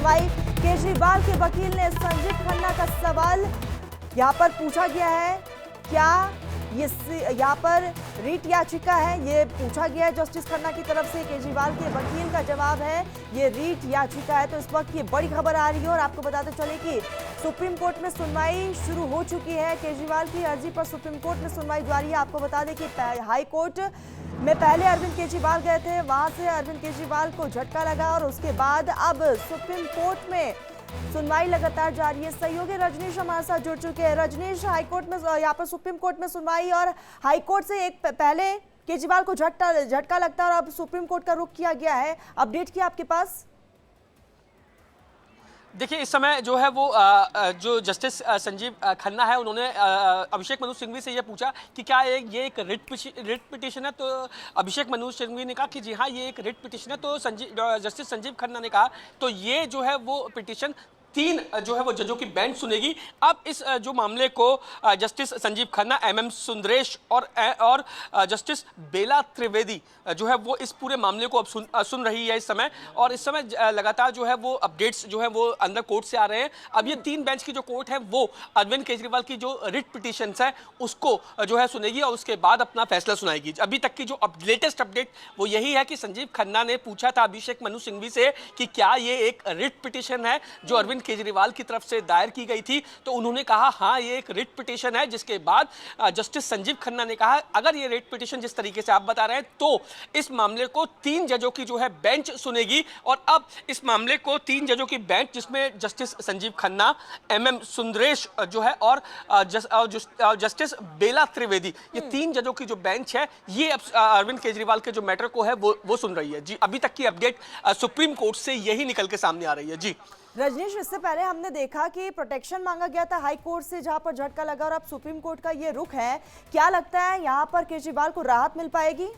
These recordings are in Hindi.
सुनवाई। केजरीवाल के वकील ने संजीव खन्ना का सवाल यहाँ पर पूछा गया है, क्या ये यहाँ पर रीट याचिका है, ये पूछा गया है जस्टिस खन्ना की तरफ से। केजरीवाल के वकील का जवाब है ये रीट याचिका है। तो इस वक्त ये बड़ी खबर आ रही है और आपको बताते चले कि सुप्रीम कोर्ट में सुनवाई शुरू हो चुकी है। केजरीवाल की अर्जी पर सुप्रीम कोर्ट में सुनवाई जारी है। आपको बता दें कि हाई कोर्ट में पहले अरविंद केजरीवाल गए थे, वहां से अरविंद केजरीवाल को झटका लगा और उसके बाद अब सुप्रीम कोर्ट में सुनवाई लगातार जारी है। सहयोगी रजनीश हमारे साथ जुड़ चुके हैं। रजनीश, हाईकोर्ट में यहाँ पर सुप्रीम कोर्ट में सुनवाई और हाईकोर्ट से एक पहले केजरीवाल को झटका लगता है और अब सुप्रीम कोर्ट का रुख किया गया है, अपडेट क्या आपके पास? देखिए, इस समय जो है वो जो जस्टिस संजीव खन्ना है, उन्होंने अभिषेक मनु सिंघवी से ये पूछा कि क्या ये एक रिट पिटीशन है। तो अभिषेक मनु सिंघवी ने कहा कि जी हाँ, ये एक रिट पिटीशन है। तो जस्टिस संजीव खन्ना ने कहा तो ये जो है वो पिटीशन 3 जो है वो जजों की बेंच सुनेगी। अब इस जो मामले को जस्टिस संजीव खन्ना, MM सुंदरेश और जस्टिस बेला त्रिवेदी जो है वो इस पूरे मामले को अब सुन रही है इस समय। और इस समय लगातार जो है वो अपडेट्स जो है वो अंदर कोर्ट से आ रहे हैं। अब ये 3 बेंच की जो कोर्ट है वो अरविंद केजरीवाल की जो रिट पिटीशंस है उसको जो है सुनेगी और उसके बाद अपना फैसला सुनाएगी। अभी तक की जो लेटेस्ट अपडेट वो यही है कि संजीव खन्ना ने पूछा था अभिषेक मनु सिंघवी से कि क्या ये एक रिट पिटीशन है जो अरविंद केजरीवाल की तरफ से दायर की गई थी। तो उन्होंने कहा हाँ, ये एक रिट पिटीशन है। जिसके बाद जस्टिस संजीव खन्ना ने कहा अगर ये रिट पिटीशन जिस तरीके से आप बता रहे हैं तो इस मामले को 3 जजों की जो है बेंच सुनेगी। और अब इस मामले को 3 जजों की बेंच, जिसमें जस्टिस संजीव खन्ना, MM सुंदरेश जो है और जस्टिस बेला त्रिवेदी, ये 3 जजों की जो बेंच है ये अब अरविंद केजरीवाल के जो मैटर को है वो सुन रही है। जी, अभी तक की अपडेट सुप्रीम कोर्ट से यही निकल के सामने आ रही है। जी रजनीश, इससे पहले हमने देखा कि प्रोटेक्शन मांगा गया था हाई कोर्ट से, जहां पर झटका लगा, और अब सुप्रीम कोर्ट का ये रुख है। क्या लगता है यहां पर केजरीवाल को राहत मिल पाएगी?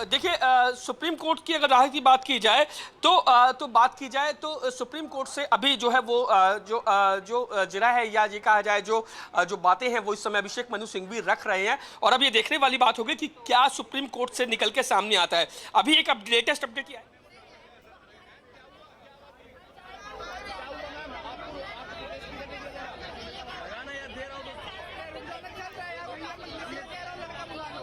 देखिए, सुप्रीम कोर्ट की अगर राहत की बात की जाए तो सुप्रीम कोर्ट से अभी जो है वो जो जिरा है या ये कहा जाए जो बातें हैं वो इस समय अभिषेक मनु सिंघवी रख रहे हैं। और अब ये देखने वाली बात होगी कि क्या सुप्रीम कोर्ट से निकल के सामने आता है। अभी एक लेटेस्ट अपडेट है।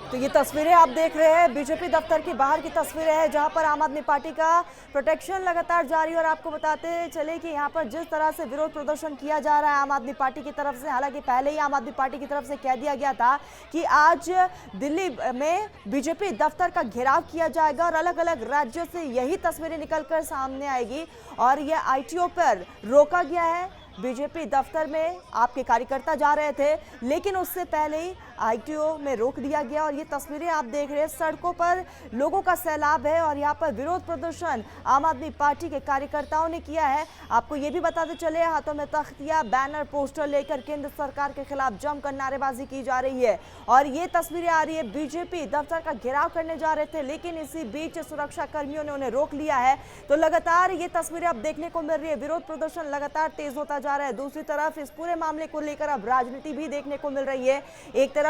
तो ये तस्वीरें आप देख रहे हैं बीजेपी दफ्तर के बाहर की तस्वीरें हैं, जहां पर आम आदमी पार्टी का प्रोटेक्शन लगातार जारी। और आपको बताते चले कि यहां पर जिस तरह से विरोध प्रदर्शन किया जा रहा है आम आदमी पार्टी की तरफ से, हालांकि पहले ही आम आदमी पार्टी की तरफ से कह दिया गया था कि आज दिल्ली में बीजेपी दफ्तर का घेराव किया जाएगा और अलग अलग राज्यों से यही तस्वीरें निकलकर सामने आएगी। और यह ITO पर रोका गया है। बीजेपी दफ्तर में आपके कार्यकर्ता जा रहे थे, लेकिन उससे पहले ही ITO में रोक दिया गया। और ये तस्वीरें आप देख रहे हैं, सड़कों पर लोगों का सैलाब है और यहाँ पर विरोध प्रदर्शन आम आदमी पार्टी के कार्यकर्ताओं ने किया है। आपको ये भी बताते चले, हाथों में तख्तियां, बैनर, पोस्टर लेकर केंद्र सरकार के खिलाफ जमकर नारेबाजी की जा रही है। और ये तस्वीरें आ रही है, बीजेपी दफ्तर का घेराव करने जा रहे थे, लेकिन इसी बीच सुरक्षा कर्मियों ने उन्हें रोक लिया है। तो लगातार ये तस्वीरें अब देखने को मिल रही है, विरोध प्रदर्शन लगातार तेज होता जा रहा है। दूसरी तरफ इस पूरे मामले को लेकर अब राजनीति भी देखने को मिल रही है। एक तरफ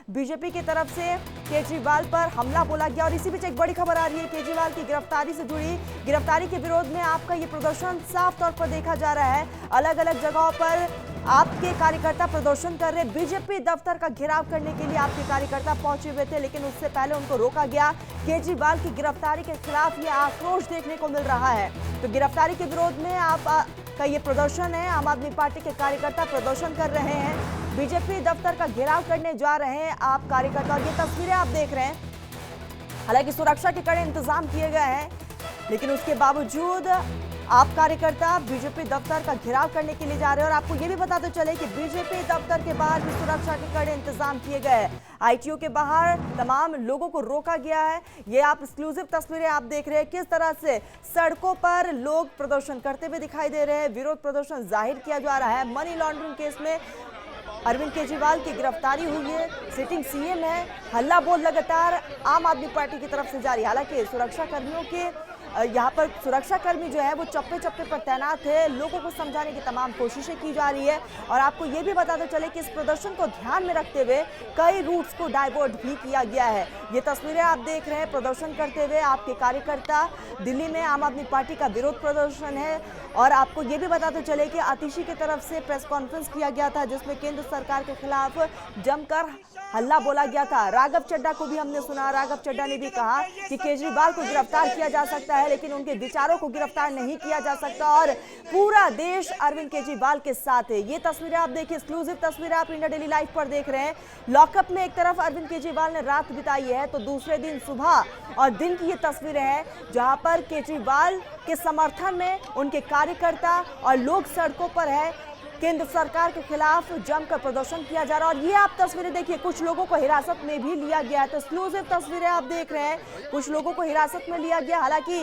बीजेपी की तरफ से केजरीवाल पर हमला बोला गया और इसी बीच एक बड़ी खबर आ रही है केजरीवाल की गिरफ्तारी से जुड़ी। गिरफ्तारी के विरोध में आपका ये प्रदर्शन साफ तौर पर देखा जा रहा है। अलग अलग जगहों पर आपके कार्यकर्ता प्रदर्शन कर रहे। बीजेपी दफ्तर का घेराव करने के लिए आपके कार्यकर्ता पहुंचे हुए थे, लेकिन उससे पहले उनको रोका गया। केजरीवाल की गिरफ्तारी के खिलाफ ये आक्रोश देखने को मिल रहा है। तो गिरफ्तारी के विरोध में का ये प्रदर्शन है, आम आदमी पार्टी के कार्यकर्ता प्रदर्शन कर रहे हैं, बीजेपी दफ्तर का घेराव करने जा रहे हैं आप कार्यकर्ता। और ये तस्वीरें आप देख रहे हैं, हालांकि सुरक्षा के कड़े इंतजाम किए गए हैं, लेकिन उसके बावजूद आप कार्यकर्ता बीजेपी दफ्तर का घेराव करने के लिए जा रहे हैं। और आपको ये भी बताते चले कि बीजेपी दफ्तर के बाहर भी सुरक्षा के कड़े इंतजाम किए गए। ITO के बाहर तमाम लोगों को रोका गया है। ये आप एक्सक्लूसिव तस्वीरें आप देख रहे हैं, किस तरह से सड़कों पर लोग प्रदर्शन करते हुए दिखाई दे रहे हैं। विरोध प्रदर्शन जाहिर किया जा रहा है। मनी लॉन्ड्रिंग केस में अरविंद केजरीवाल की गिरफ्तारी हुई है, सिटिंग CM है। हल्ला बोल लगातार आम आदमी पार्टी की तरफ से जारी। हालांकि सुरक्षा कर्मियों के यहाँ पर सुरक्षाकर्मी जो है वो चप्पे चप्पे पर तैनात है, लोगों को समझाने की तमाम कोशिशें की जा रही है। और आपको ये भी बताते चले कि इस प्रदर्शन को ध्यान में रखते हुए कई रूट्स को डाइवर्ट भी किया गया है। ये तस्वीरें आप देख रहे हैं प्रदर्शन करते हुए आपके कार्यकर्ता, दिल्ली में आम आदमी पार्टी का विरोध प्रदर्शन है। और आपको ये भी बताते चले कि आतिशी की तरफ से प्रेस कॉन्फ्रेंस किया गया था जिसमें केंद्र सरकार के खिलाफ जमकर हल्ला बोला गया था। राघव चड्ढा को भी हमने सुना, राघव चड्ढा ने भी कहा कि केजरीवाल को गिरफ्तार किया जा सकता है लेकिन उनके विचारों को गिरफ्तार नहीं किया जा सकता और पूरा देश अरविंद केजरीवाल के साथ है। ये तस्वीरें आप देखिए, एक्सक्लूसिव तस्वीरें आप इंडिया डेली लाइव पर देख रहे हैं। लॉकअप में एक तरफ अरविंद केजरीवाल ने रात बिताई है तो दूसरे दिन सुबह और दिन की ये तस्वीरें हैं जहां पर केजरीवाल के समर्थन में उनके कार्यकर्ता और लोग सड़कों पर है। केंद्र सरकार के खिलाफ जमकर प्रदर्शन किया जा रहा है। और ये आप तस्वीरें देखिए, कुछ लोगों को हिरासत में भी लिया गया है। तो एक्सक्लूसिव तस्वीरें आप देख रहे हैं, कुछ लोगों को हिरासत में लिया गया। हालांकि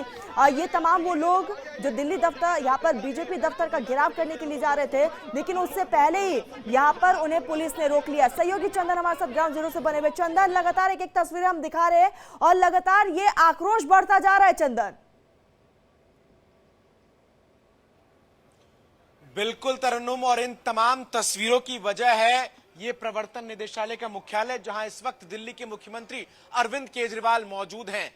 ये तमाम वो लोग जो दिल्ली दफ्तर यहाँ पर बीजेपी दफ्तर का घेराव करने के लिए जा रहे थे लेकिन उससे पहले ही यहाँ पर उन्हें पुलिस ने रोक लिया। सहयोगी चंदन हमारे साथ ग्राउंड जीरो से बने हुए। चंदन, लगातार एक एक तस्वीरें हम दिखा रहे हैं और लगातार ये आक्रोश बढ़ता जा रहा है। चंदन, बिल्कुल तरन्नुम, और इन तमाम तस्वीरों की वजह है ये प्रवर्तन निदेशालय का मुख्यालय जहां इस वक्त दिल्ली के मुख्यमंत्री अरविंद केजरीवाल मौजूद हैं।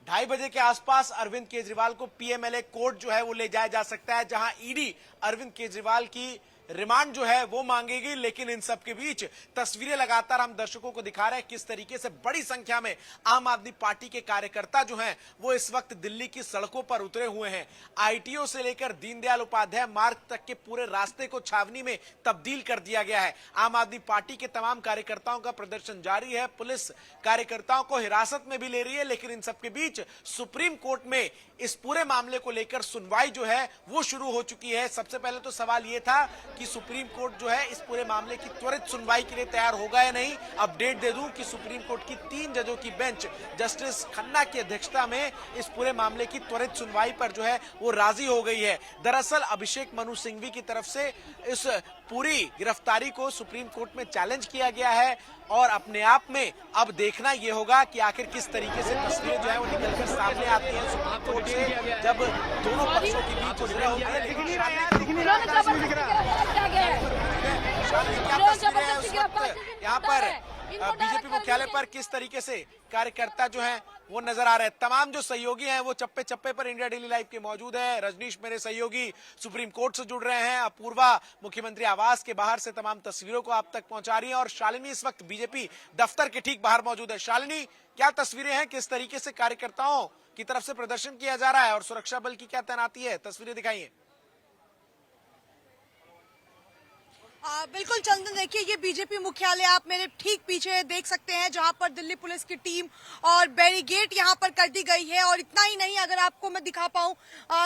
2:30 बजे के आसपास अरविंद केजरीवाल को पीएमएलए कोर्ट जो है वो ले जाया जा सकता है जहां ईडी अरविंद केजरीवाल की रिमांड जो है वो मांगेगी। लेकिन इन सब के बीच तस्वीरें लगातार हम दर्शकों को दिखा रहे हैं किस तरीके से बड़ी संख्या में आम आदमी पार्टी के कार्यकर्ता जो हैं वो इस वक्त दिल्ली की सड़कों पर उतरे हुए हैं। आईटीओ से लेकर दीनदयाल उपाध्याय मार्ग तक के पूरे रास्ते को छावनी में तब्दील कर दिया गया है। आम आदमी पार्टी के तमाम कार्यकर्ताओं का प्रदर्शन जारी है। पुलिस कार्यकर्ताओं को हिरासत में भी ले रही है। लेकिन इन सबके बीच सुप्रीम कोर्ट में इस पूरे मामले को लेकर सुनवाई जो है वो शुरू हो चुकी है। सबसे पहले तो सवाल ये था कि सुप्रीम कोर्ट जो है इस पूरे मामले की त्वरित सुनवाई के लिए तैयार होगा या नहीं। अपडेट दे दूं कि सुप्रीम कोर्ट की 3 जजों की बेंच जस्टिस खन्ना की अध्यक्षता में इस पूरे मामले की त्वरित सुनवाई पर जो है वो राजी हो गई है। दरअसल अभिषेक मनु सिंघवी की तरफ से इस पूरी गिरफ्तारी को सुप्रीम कोर्ट में चैलेंज किया गया है और अपने आप में अब देखना यह होगा कि आखिर किस तरीके से तस्वीरें जो है वो निकलकर सामने आती हैं सुप्रीम कोर्ट से जब दोनों पक्षों के बीच गुजरे होते हैं। यहाँ पर बीजेपी मुख्यालय पर किस तरीके से कार्यकर्ता जो हैं वो नजर आ रहे हैं। तमाम जो सहयोगी हैं वो चप्पे चप्पे पर इंडिया डेली लाइव के मौजूद है। रजनीश मेरे सहयोगी सुप्रीम कोर्ट से जुड़ रहे हैं। अपूर्वा मुख्यमंत्री आवास के बाहर से तमाम तस्वीरों को आप तक पहुंचा रही है और शालिनी इस वक्त बीजेपी दफ्तर के ठीक बाहर मौजूद है। शालिनी, क्या तस्वीरें हैं, किस तरीके से कार्यकर्ताओं की तरफ से प्रदर्शन किया जा रहा है और सुरक्षा बल की क्या तैनाती है, तस्वीरें दिखाइए। बिल्कुल चंदन, देखिए ये बीजेपी मुख्यालय आप मेरे ठीक पीछे देख सकते हैं जहां पर दिल्ली पुलिस की टीम और बैरिकेड यहां पर कर दी गई है। और इतना ही नहीं, अगर आपको मैं दिखा पाऊं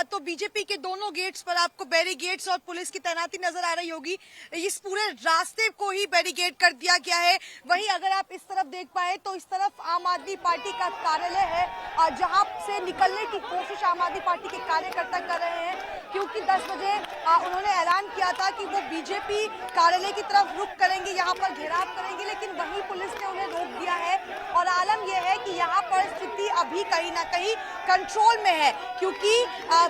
तो बीजेपी के दोनों गेट्स पर आपको बैरिकेड्स और पुलिस की तैनाती नजर आ रही होगी। इस पूरे रास्ते को ही बैरिकेड कर दिया गया है। वहीं अगर आप इस तरफ देख पाए तो इस तरफ आम आदमी पार्टी का कार्यालय है जहां से निकलने की कोशिश आम आदमी पार्टी के कार्यकर्ता कर रहे हैं क्योंकि 10 बजे उन्होंने ऐलान किया था कि वो बीजेपी कार्यालय की तरफ रुख करेंगे, यहाँ पर घेराव करेंगे, लेकिन वहीं पुलिस ने उन्हें रोक दिया है। और आलम यह है कि यहाँ पर स्थिति अभी कहीं ना कहीं कंट्रोल में है क्योंकि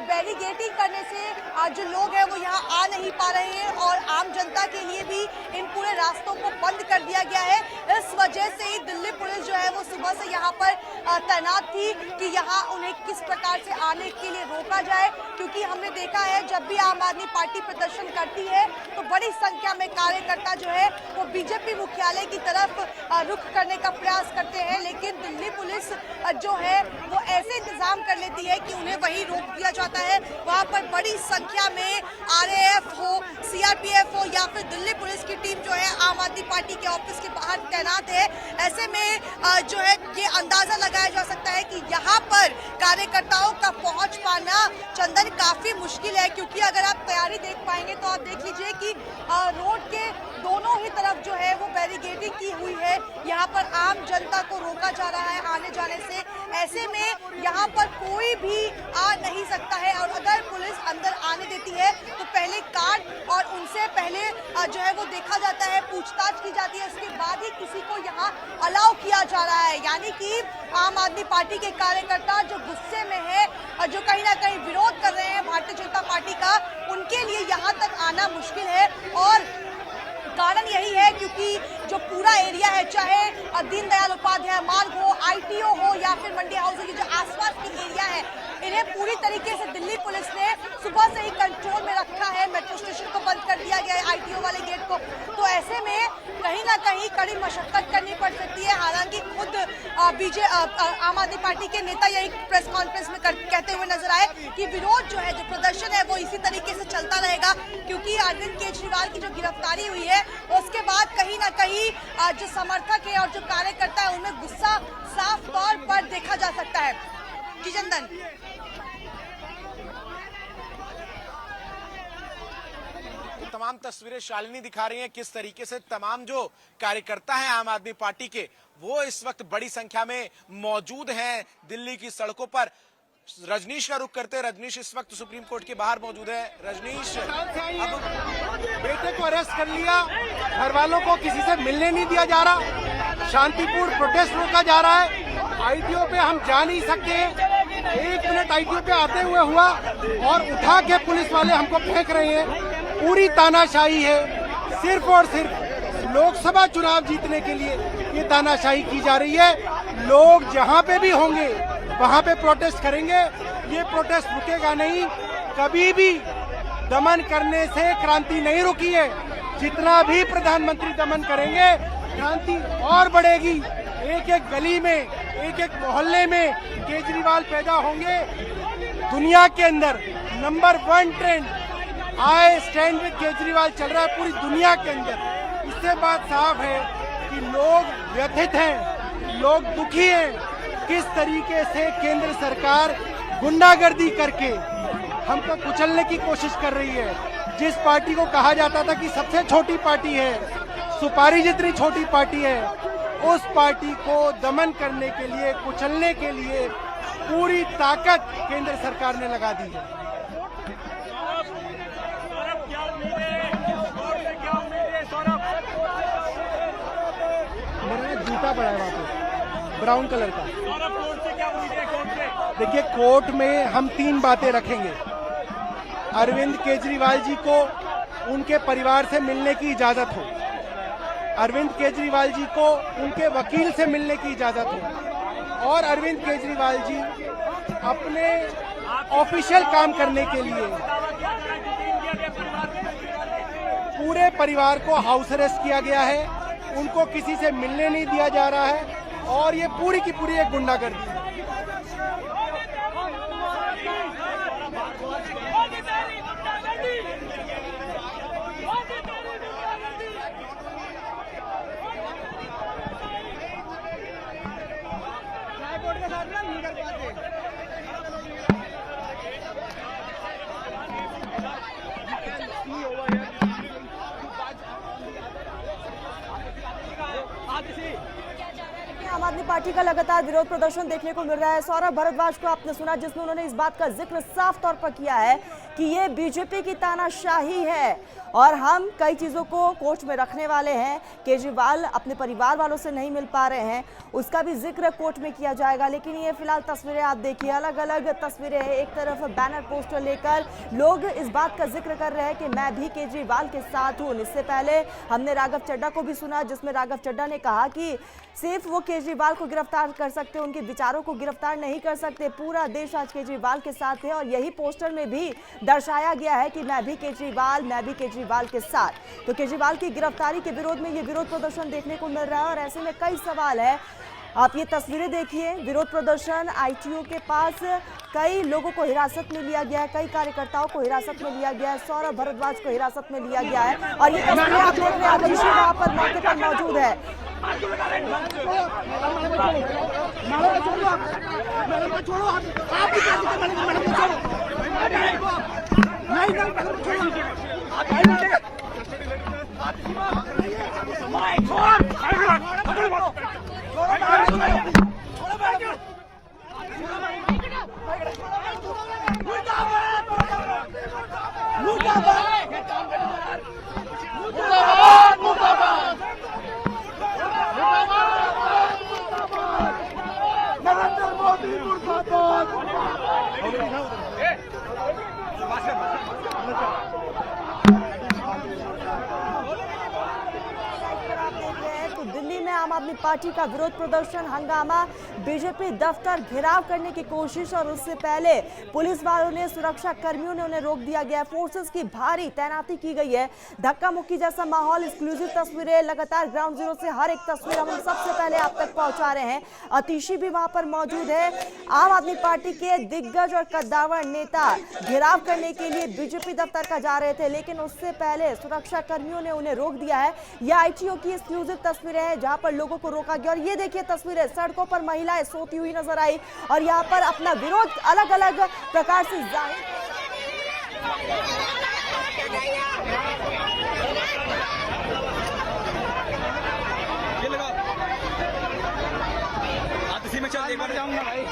बैरिकेडिंग करने से जो लोग हैं वो यहाँ आ नहीं पा रहे हैं और आम जनता के लिए भी इन पूरे रास्तों को बंद कर दिया गया है। इस वजह से ही दिल्ली पुलिस जो है वो सुबह से यहाँ पर तैनात थी कि यहाँ उन्हें किस प्रकार से आने के लिए रोका जाए क्योंकि हमने देखा है जब भी आम आदमी पार्टी प्रदर्शन करती है तो बड़ी संख्या में कार्यकर्ता जो है वो बीजेपी मुख्यालय की तरफ रुख करने का प्रयास करते हैं। लेकिन दिल्ली पुलिस जो है वो ऐसे इंतजाम कर लेती है कि उन्हें वहीं रोक दिया जाता है। वहां पर बड़ी संख्या में आरएएफ हो, सीआरपीएफ हो या फिर दिल्ली पुलिस की टीम जो है आम आदमी पार्टी के ऑफिस के बाहर तैनात है। ऐसे में जो है ये अंदाजा लगाया जा सकता है कि यहाँ पर कार्यकर्ताओं का पहुंच पाना चंदन काफी मुश्किल है क्योंकि अगर आप तैयारी देख पाएंगे तो आप देख लीजिए कि रोड के दोनों ही तरफ जो है वो बैरिकेडिंग की हुई है। यहाँ पर आम जनता को रोका जा रहा है आने जाने से। ऐसे में यहाँ पर कोई भी आ नहीं सकता है और अगर पुलिस अंदर आने देती है तो पहले कार्ड और उनसे पहले जो है वो देखा जाता है, पूछताछ की जाती है, उसके बाद ही किसी को यहाँ अलाउ किया जा रहा है। यानी कि आम आदमी पार्टी के कार्यकर्ता जो गुस्से में है और जो कहीं ना कहीं विरोध कर रहे हैं भारतीय जनता पार्टी का, उनके लिए यहाँ तक आना मुश्किल है। और कारण यही है क्योंकि जो पूरा एरिया है, चाहे दीनदयाल उपाध्याय मार्ग हो, ITO हो या फिर मंडी हाउस की जो आसपास की एरिया है, इन्हें पूरी तरीके से दिल्ली पुलिस ने सुबह से ही कंट्रोल में रखा है। मेट्रो स्टेशन को बंद कर दिया गया है, ITO वाले गेट को। तो ऐसे में कहीं ना कहीं कड़ी मशक्कत करनी पड़ सकती है। हालांकि खुद आम आदमी पार्टी के नेता यही प्रेस कॉन्फ्रेंस में कहते हुए नजर आए कि विरोध जो है, जो प्रदर्शन है, वो इसी तरीके से चलता रहेगा क्योंकि अरविंद केजरीवाल की जो गिरफ्तारी हुई है उसके बाद कहीं ना कहीं जो समर्थक है और जो कार्यकर्ता है उनमें गुस्सा साफ तौर पर देखा जा सकता है। जी चंदन, तमाम तस्वीरें शालिनी दिखा रही हैं किस तरीके से तमाम जो कार्यकर्ता हैं आम आदमी पार्टी के, वो इस वक्त बड़ी संख्या में मौजूद हैं दिल्ली की सड़कों पर। रजनीश का रुख करते हैं। रजनीश इस वक्त सुप्रीम कोर्ट के बाहर मौजूद है। रजनीश, अब बेटे को अरेस्ट कर लिया, घर वालों को किसी से मिलने नहीं दिया जा रहा, शांतिपूर्ण प्रोटेस्ट रोका जा रहा है, ITO पे हम जा नहीं सकते। 1 मिनट ITO पे आते हुए हुआ और उठा के पुलिस वाले हमको फेंक रहे हैं। पूरी तानाशाही है, सिर्फ और सिर्फ लोकसभा चुनाव जीतने के लिए ये तानाशाही की जा रही है। लोग जहां पे भी होंगे वहां पे प्रोटेस्ट करेंगे। ये प्रोटेस्ट रुकेगा नहीं, कभी भी दमन करने से क्रांति नहीं रुकी है। जितना भी प्रधानमंत्री दमन करेंगे क्रांति और बढ़ेगी। एक एक गली में, एक एक मोहल्ले में केजरीवाल पैदा होंगे। दुनिया के अंदर number 1 trend I stand with Kejriwal चल रहा है पूरी दुनिया के अंदर। इससे बात साफ है कि लोग व्यथित हैं, लोग दुखी हैं। किस तरीके से केंद्र सरकार गुंडागर्दी करके हमको कुचलने की कोशिश कर रही है। जिस पार्टी को कहा जाता था कि सबसे छोटी पार्टी है, सुपारी जितनी छोटी पार्टी है, उस पार्टी को दमन करने के लिए, कुचलने के लिए पूरी ताकत केंद्र सरकार ने लगा दी है। मेरा जूता पड़ा है वहाँ पे ब्राउन कलर का। देखिए, कोर्ट में हम 3 बातें रखेंगे। अरविंद केजरीवाल जी को उनके परिवार से मिलने की इजाजत हो, अरविंद केजरीवाल जी को उनके वकील से मिलने की इजाजत हो और अरविंद केजरीवाल जी अपने ऑफिशियल काम करने के लिए पूरे परिवार को हाउस अरेस्ट किया गया है। उनको किसी से मिलने नहीं दिया जा रहा है और ये पूरी की पूरी एक गुंडागर्दी है। आम आदमी पार्टी का लगातार विरोध प्रदर्शन देखने को मिल रहा है। सौरभ भारद्वाज को आपने सुना, जिसमें उन्होंने इस बात का जिक्र साफ तौर पर किया है कि ये बीजेपी की तानाशाही है और हम कई चीज़ों को कोर्ट में रखने वाले हैं। केजरीवाल अपने परिवार वालों से नहीं मिल पा रहे हैं, उसका भी जिक्र कोर्ट में किया जाएगा। लेकिन ये फिलहाल तस्वीरें आप देखिए, अलग अलग तस्वीरें हैं। एक तरफ बैनर पोस्टर लेकर लोग इस बात का जिक्र कर रहे हैं कि मैं भी केजरीवाल के साथ हूँ। इससे पहले हमने राघव चड्ढा को भी सुना, जिसमें राघव चड्ढा ने कहा कि सिर्फ वो केजरीवाल को गिरफ्तार कर सकते, उनके विचारों को गिरफ्तार नहीं कर सकते। पूरा देश आज केजरीवाल के साथ है और यही पोस्टर में भी दर्शाया गया है कि मैं भी केजरीवाल के साथ। तो केजरीवाल की गिरफ्तारी के विरोध में ये विरोध प्रदर्शन देखने को मिल रहा है और ऐसे में कई सवाल है। आप ये तस्वीरें देखिए, विरोध प्रदर्शन, ITO के पास कई लोगों को हिरासत में लिया गया है, कई कार्यकर्ताओं को हिरासत में लिया गया है, सौरभ भारद्वाज को हिरासत में लिया गया है। और ये तस्वीरें आप देख रहे हैं, अभिषेक वहां पर मौके पर मौजूद है। तो दिल्ली में आम आदमी पार्टी का विरोध प्रदर्शन, हंगामा, बीजेपी दफ्तर घेराव करने की कोशिश और उससे पहले पुलिस वालों ने, सुरक्षा कर्मियों ने उन्हें रोक दिया गया। फोर्सेस की भारी तैनाती की गई है। धक्का मुक्की जैसा माहौल, एक्सक्लूसिव तस्वीरें लगातार ग्राउंड जीरो से हर एक तस्वीर हम सबसे पहले आप तक पहुंचा रहे हैं। अतिशी भी वहां पर मौजूद है। आम आदमी पार्टी के दिग्गज और कद्दावर नेता घेराव करने के लिए बीजेपी दफ्तर का जा रहे थे, लेकिन उससे पहले सुरक्षा कर्मियों ने उन्हें रोक दिया है। यह आईटीओ की एक्सक्लूसिव तस्वीरें हैं जहां पर लोगों को रोका गया और ये देखिए तस्वीरें, सड़कों पर महिलाएं सोती हुई नजर आई और यहां पर अपना विरोध अलग अलग प्रकार से जाहिर। इसी में चल, एक बार जाऊंगा भाई।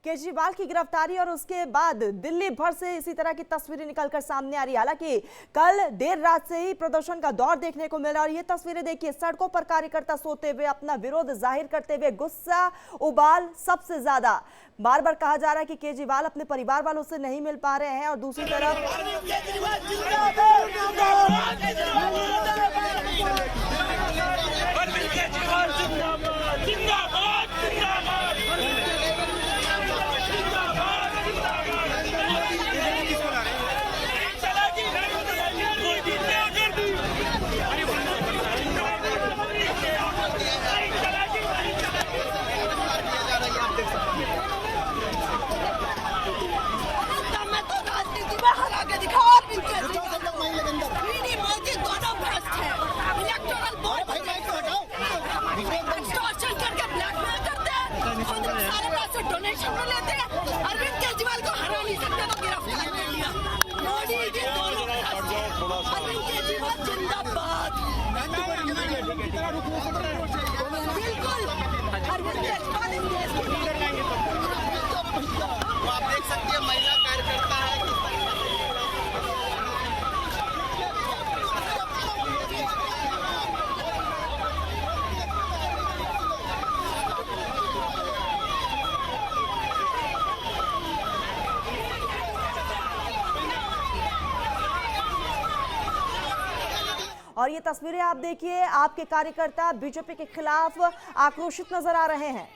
केजरीवाल की गिरफ्तारी और उसके बाद दिल्ली भर से इसी तरह की तस्वीरें निकलकर सामने आ रही है। हालांकि कल देर रात से ही प्रदर्शन का दौर देखने को मिला और ये तस्वीरें देखिए, सड़कों पर कार्यकर्ता सोते हुए, अपना विरोध जाहिर करते हुए, गुस्सा उबाल सबसे ज्यादा। बार बार कहा जा रहा है कि केजरीवाल अपने परिवार वालों से नहीं मिल पा रहे हैं और दूसरी तरफ डोनेशन में लेते हैं। अरविंद केजरीवाल को हरा नहीं सकते तो गिरफ्तार कर लिया। मोदी जी दोनों, अरविंद केजरीवाल जिंदाबाद। बिल्कुल अरविंद केजरीवाल इन देश के, आप देख सकते हैं महिला कार्यकर्ता है। और ये तस्वीरें आप देखिए, आपके कार्यकर्ता बीजेपी के खिलाफ आक्रोशित नजर आ रहे हैं।